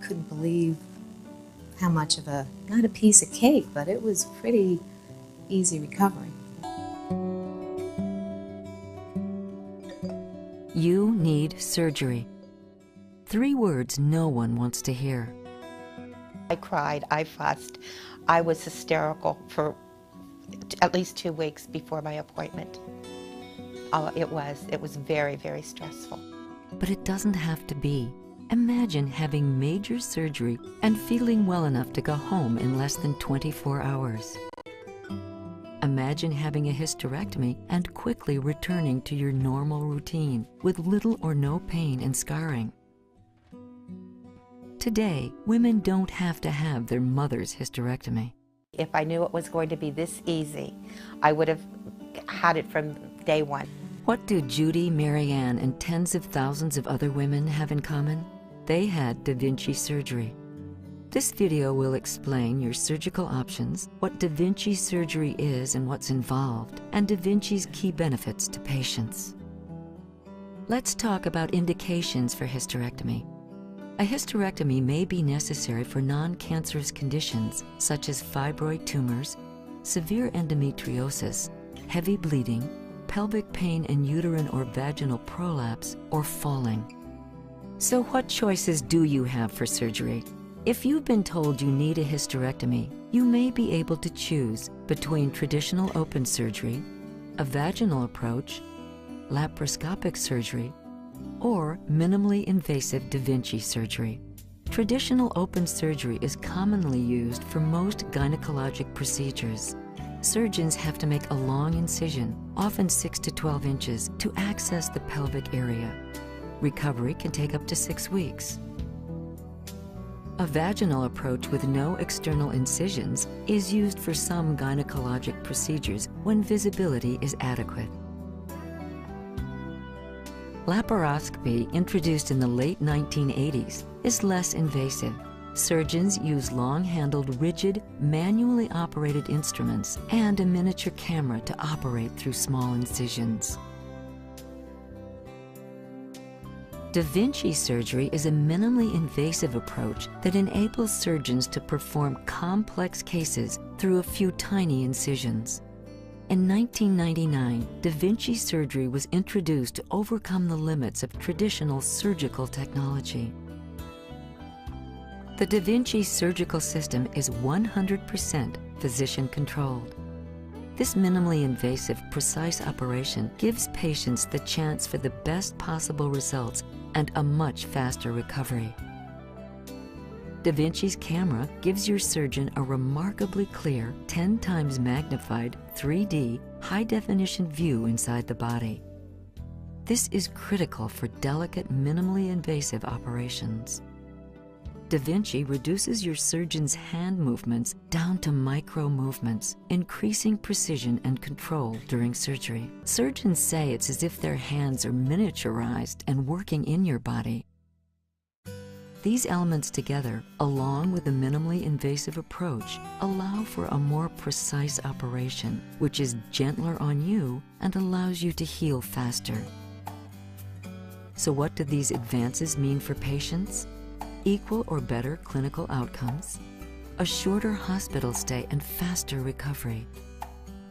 couldn't believe how much of a, not a piece of cake, but it was pretty easy recovery. You need surgery. 3 words no one wants to hear. I cried, I fussed, I was hysterical for at least 2 weeks before my appointment. It was very, very stressful. But it doesn't have to be. Imagine having major surgery and feeling well enough to go home in less than 24 hours. Imagine having a hysterectomy and quickly returning to your normal routine with little or no pain and scarring. Today, women don't have to have their mother's hysterectomy. If I knew it was going to be this easy, I would have had it from day one. What do Judy, Marianne, and tens of thousands of other women have in common? They had Da Vinci surgery. This video will explain your surgical options, what Da Vinci surgery is and what's involved, and Da Vinci's key benefits to patients. Let's talk about indications for hysterectomy. A hysterectomy may be necessary for non-cancerous conditions such as fibroid tumors, severe endometriosis, heavy bleeding, pelvic pain and uterine or vaginal prolapse, or falling. So what choices do you have for surgery? If you've been told you need a hysterectomy, you may be able to choose between traditional open surgery, a vaginal approach, laparoscopic surgery, or minimally invasive Da Vinci surgery. Traditional open surgery is commonly used for most gynecologic procedures. Surgeons have to make a long incision, often 6 to 12 inches, to access the pelvic area. Recovery can take up to 6 weeks. A vaginal approach with no external incisions is used for some gynecologic procedures when visibility is adequate. Laparoscopy, introduced in the late 1980s, is less invasive. Surgeons use long-handled, rigid, manually operated instruments and a miniature camera to operate through small incisions. Da Vinci surgery is a minimally invasive approach that enables surgeons to perform complex cases through a few tiny incisions. In 1999, Da Vinci surgery was introduced to overcome the limits of traditional surgical technology. The Da Vinci surgical system is 100% physician-controlled. This minimally invasive, precise operation gives patients the chance for the best possible results and a much faster recovery. Da Vinci's camera gives your surgeon a remarkably clear, 10 times magnified, 3D, high-definition view inside the body. This is critical for delicate, minimally invasive operations. Da Vinci reduces your surgeon's hand movements down to micro movements, increasing precision and control during surgery. Surgeons say it's as if their hands are miniaturized and working in your body. These elements together, along with a minimally invasive approach, allow for a more precise operation, which is gentler on you and allows you to heal faster. So what do these advances mean for patients? Equal or better clinical outcomes, a shorter hospital stay and faster recovery,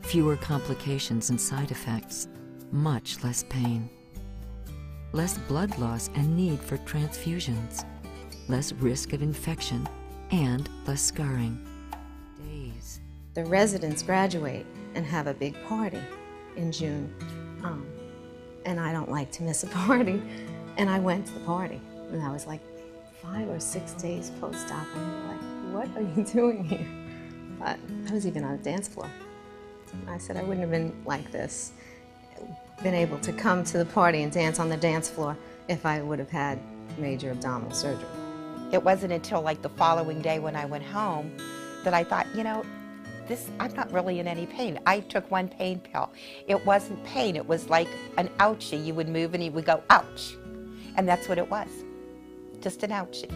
fewer complications and side effects, much less pain, less blood loss and need for transfusions, less risk of infection, and less scarring. Days. The residents graduate and have a big party in June, and I don't like to miss a party, and I went to the party, and I was like 5 or 6 days post-op, and they were like, what are you doing here? But I was even on a dance floor. I said I wouldn't have been like this, been able to come to the party and dance on the dance floor if I would have had major abdominal surgery. It wasn't until like the following day when I went home that I thought, you know, I'm not really in any pain. I took 1 pain pill. It wasn't pain, it was like an ouchie. You would move and you would go, ouch. And that's what it was, just an ouchie.